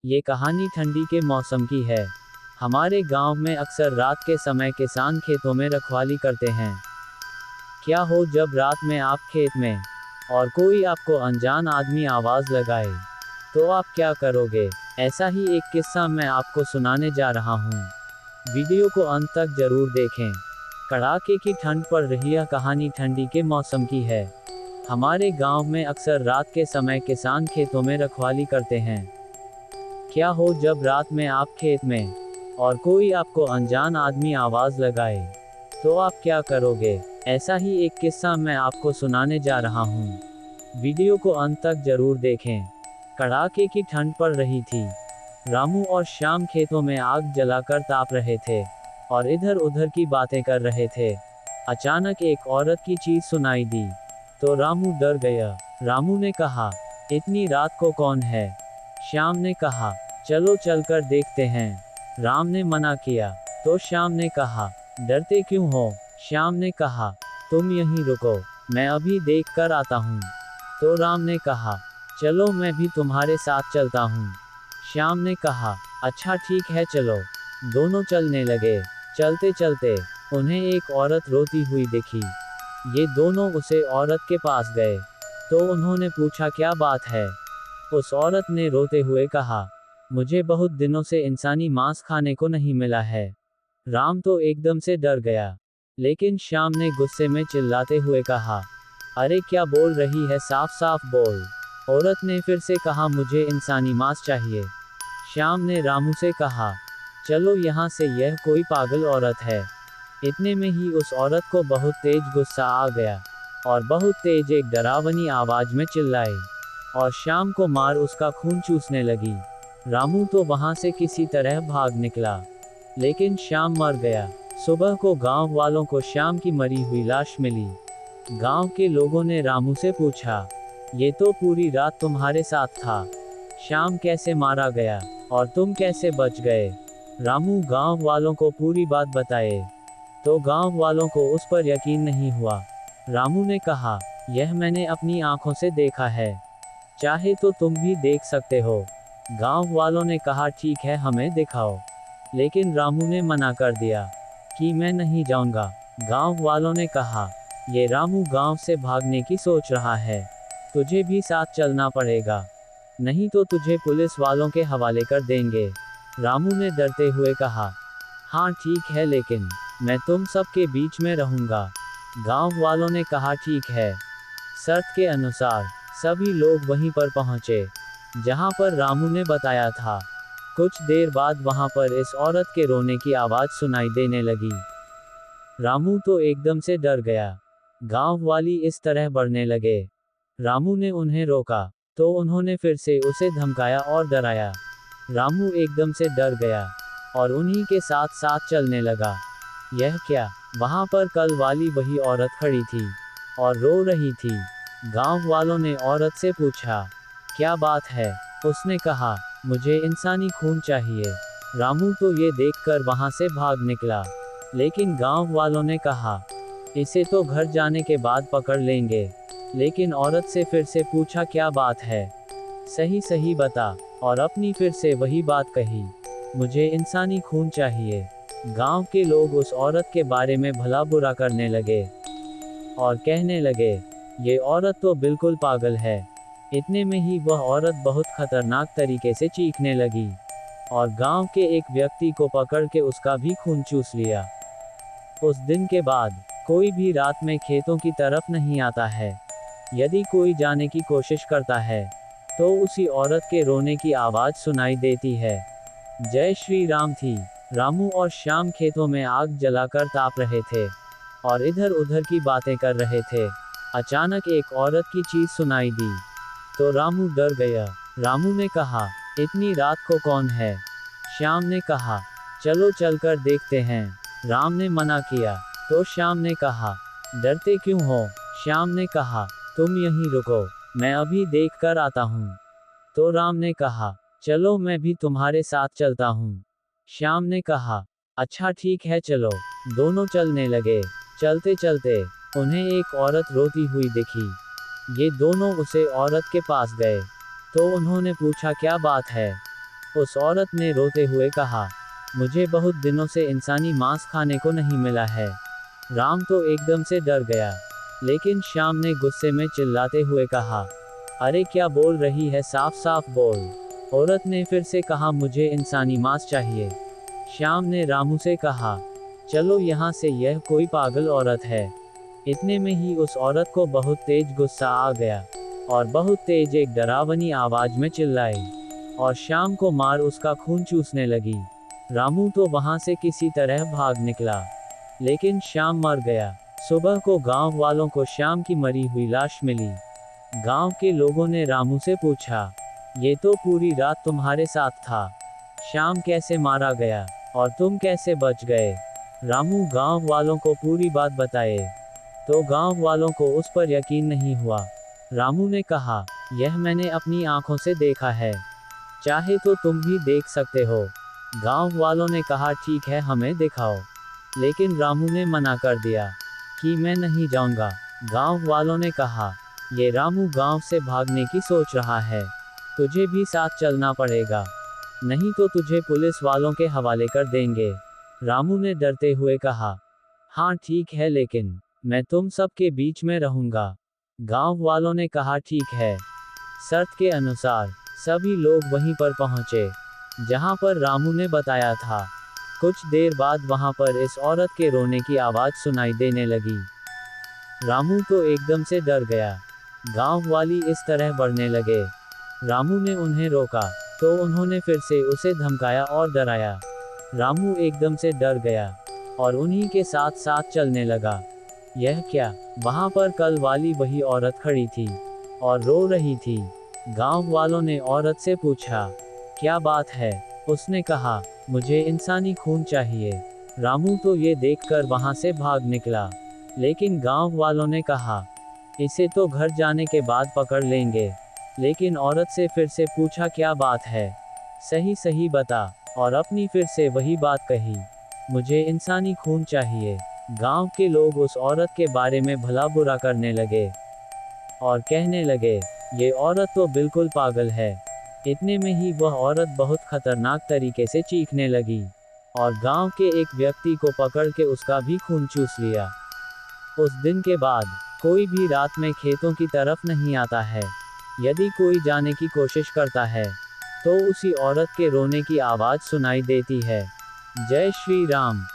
ये कहानी ठंडी के मौसम की है। हमारे गांव में अक्सर रात के समय किसान खेतों में रखवाली करते हैं। क्या हो जब रात में आप खेत में और कोई आपको अनजान आदमी आवाज लगाए, तो आप क्या करोगे? ऐसा ही एक किस्सा मैं आपको सुनाने जा रहा हूँ। वीडियो को अंत तक जरूर देखें। कड़ाके की ठंड पड़ रही है। कहानी ठंडी के मौसम की है। हमारे गांव में अक्सर रात के समय किसान खेतों में रखवाली करते हैं। क्या हो जब रात में आप खेत में और कोई आपको अनजान आदमी आवाज लगाए, तो आप क्या करोगे? ऐसा ही एक किस्सा मैं आपको सुनाने जा रहा हूँ। वीडियो को अंत तक जरूर देखें। कड़ाके की ठंड पड़ रही थी। रामू और श्याम खेतों में आग जलाकर ताप रहे थे और इधर उधर की बातें कर रहे थे। अचानक एक औरत की चीख सुनाई दी, तो रामू डर गया। रामू ने कहा, इतनी रात को कौन है? श्याम ने कहा, चलो चलकर देखते हैं। राम ने मना किया, तो श्याम ने कहा, डरते क्यों हो? श्याम ने कहा, तुम यहीं रुको, मैं अभी देख कर आता हूँ। तो राम ने कहा, चलो मैं भी तुम्हारे साथ चलता हूँ। श्याम ने कहा, अच्छा ठीक है चलो। दोनों चलने लगे। चलते चलते उन्हें एक औरत रोती हुई दिखी। ये दोनों उसे औरत के पास गए, तो उन्होंने पूछा, क्या बात है? उस औरत ने रोते हुए कहा, मुझे बहुत दिनों से इंसानी मांस खाने को नहीं मिला है। राम तो एकदम से डर गया, लेकिन श्याम ने गुस्से में चिल्लाते हुए कहा, अरे क्या बोल रही है, साफ साफ बोल। औरत ने फिर से कहा, मुझे इंसानी मांस चाहिए। श्याम ने रामू से कहा, चलो यहाँ से, यह कोई पागल औरत है। इतने में ही उस औरत को बहुत तेज गुस्सा आ गया और बहुत तेज एक डरावनी आवाज में चिल्लाई और श्याम को मार उसका खून चूसने लगी। रामू तो वहां से किसी तरह भाग निकला, लेकिन श्याम मर गया। सुबह को गांव वालों को श्याम की मरी हुई लाश मिली। गांव के लोगों ने रामू से पूछा, ये तो पूरी रात तुम्हारे साथ था, श्याम कैसे मारा गया और तुम कैसे बच गए? रामू गांव वालों को पूरी बात बताए, तो गांव वालों को उस पर यकीन नहीं हुआ। रामू ने कहा, यह मैंने अपनी आंखों से देखा है, चाहे तो तुम भी देख सकते हो। गांव वालों ने कहा, ठीक है हमें दिखाओ, लेकिन रामू ने मना कर दिया कि मैं नहीं जाऊंगा। गांव वालों ने कहा, ये रामू गांव से भागने की सोच रहा है, तुझे भी साथ चलना पड़ेगा, नहीं तो तुझे पुलिस वालों के हवाले कर देंगे। रामू ने डरते हुए कहा, हाँ ठीक है, लेकिन मैं तुम सबके बीच में रहूंगा। गांव वालों ने कहा, ठीक है। शर्त के अनुसार सभी लोग वहीं पर पहुंचे जहां पर रामू ने बताया था। कुछ देर बाद वहां पर इस औरत के रोने की आवाज सुनाई देने लगी। रामू तो एकदम से डर गया। गांव वाली इस तरह बढ़ने लगे। रामू ने उन्हें रोका, तो उन्होंने फिर से उसे धमकाया और डराया। रामू एकदम से डर गया और उन्हीं के साथ साथ चलने लगा। यह क्या? वहां पर कल वाली वही औरत खड़ी थी और रो रही थी। गांव वालों ने औरत से पूछा, क्या बात है? उसने कहा, मुझे इंसानी खून चाहिए। रामू तो ये देखकर वहां से भाग निकला, लेकिन गांव वालों ने कहा, इसे तो घर जाने के बाद पकड़ लेंगे। लेकिन औरत से फिर से पूछा, क्या बात है? सही सही बता। और अपनी फिर से वही बात कही, मुझे इंसानी खून चाहिए। गांव के लोग उस औरत के बारे में भला बुरा करने लगे और कहने लगे, ये औरत तो बिल्कुल पागल है। इतने में ही वह औरत बहुत खतरनाक तरीके से चीखने लगी और गांव के एक व्यक्ति को पकड़ के उसका भी खून चूस लिया। उस दिन के बाद कोई भी रात में खेतों की तरफ नहीं आता है। यदि कोई जाने की कोशिश करता है, तो उसी औरत के रोने की आवाज सुनाई देती है। जय श्री राम थी। रामू और श्याम खेतों में आग जलाकर ताप रहे थे और इधर उधर की बातें कर रहे थे। अचानक एक औरत की चीख सुनाई दी, तो रामू डर गया। रामू ने कहा, इतनी रात को कौन है? श्याम ने कहा, चलो चलकर देखते हैं। राम ने मना किया, तो श्याम ने कहा, डरते क्यों हो? श्याम ने कहा, तुम यहीं रुको, मैं अभी देख कर आता हूँ। तो राम ने कहा, चलो मैं भी तुम्हारे साथ चलता हूँ। श्याम ने कहा, अच्छा ठीक है चलो। दोनों चलने लगे। चलते चलते उन्हें एक औरत रोती हुई दिखी। ये दोनों उसे औरत के पास गए, तो उन्होंने पूछा, क्या बात है? उस औरत ने रोते हुए कहा, मुझे बहुत दिनों से इंसानी मांस खाने को नहीं मिला है। राम तो एकदम से डर गया। लेकिन श्याम ने गुस्से में चिल्लाते हुए कहा, अरे क्या बोल रही है, साफ साफ बोल। औरत ने फिर से कहा, मुझे इंसानी मांस चाहिए। श्याम ने रामू से कहा, चलो यहाँ से, यह कोई पागल औरत है। इतने में ही उस औरत को बहुत तेज गुस्सा आ गया और बहुत तेज एक डरावनी आवाज में चिल्लाई और श्याम को मार उसका खून चूसने लगी। रामू तो वहां से किसी तरह भाग निकला, लेकिन श्याम मर गया। सुबह को गांव वालों को श्याम की मरी हुई लाश मिली। गांव के लोगों ने रामू से पूछा, ये तो पूरी रात तुम्हारे साथ था, श्याम कैसे मारा गया और तुम कैसे बच गए? रामू गांव वालों को पूरी बात बताए तो गांव वालों को उस पर यकीन नहीं हुआ। रामू ने कहा, यह मैंने अपनी आंखों से देखा है, चाहे तो तुम भी देख सकते हो। गांव वालों ने कहा, ठीक है, हमें दिखाओ। लेकिन रामू ने मना कर दिया कि मैं नहीं जाऊंगा। गांव वालों ने कहा, ये रामू गांव से भागने की सोच रहा है, तुझे भी साथ चलना पड़ेगा, नहीं तो तुझे पुलिस वालों के हवाले कर देंगे। रामू ने डरते हुए कहा, हाँ ठीक है, लेकिन मैं तुम सब के बीच में रहूंगा। गांव वालों ने कहा, ठीक है। शर्त के अनुसार सभी लोग वहीं पर पहुंचे जहां पर रामू ने बताया था। कुछ देर बाद वहां पर इस औरत के रोने की आवाज सुनाई देने लगी। रामू तो एकदम से डर गया। गांव वाली इस तरह बढ़ने लगे। रामू ने उन्हें रोका तो उन्होंने फिर से उसे धमकाया और डराया। रामू एकदम से डर गया और उन्हीं के साथ साथ चलने लगा। यह क्या? वहां पर कल वाली वही औरत खड़ी थी और रो रही थी। गांव वालों ने औरत से पूछा, क्या बात है? उसने कहा, मुझे इंसानी खून चाहिए। रामू तो ये देखकर वहां से भाग निकला, लेकिन गांव वालों ने कहा, इसे तो घर जाने के बाद पकड़ लेंगे। लेकिन औरत से फिर से पूछा, क्या बात है, सही सही बता। और अपनी फिर से वही बात कही, मुझे इंसानी खून चाहिए। गांव के लोग उस औरत के बारे में भला बुरा करने लगे और कहने लगे, ये औरत तो बिल्कुल पागल है। इतने में ही वह औरत बहुत खतरनाक तरीके से चीखने लगी और गांव के एक व्यक्ति को पकड़ के उसका भी खून चूस लिया। उस दिन के बाद कोई भी रात में खेतों की तरफ नहीं आता है। यदि कोई जाने की कोशिश करता है तो उसी औरत के रोने की आवाज सुनाई देती है। जय श्री राम।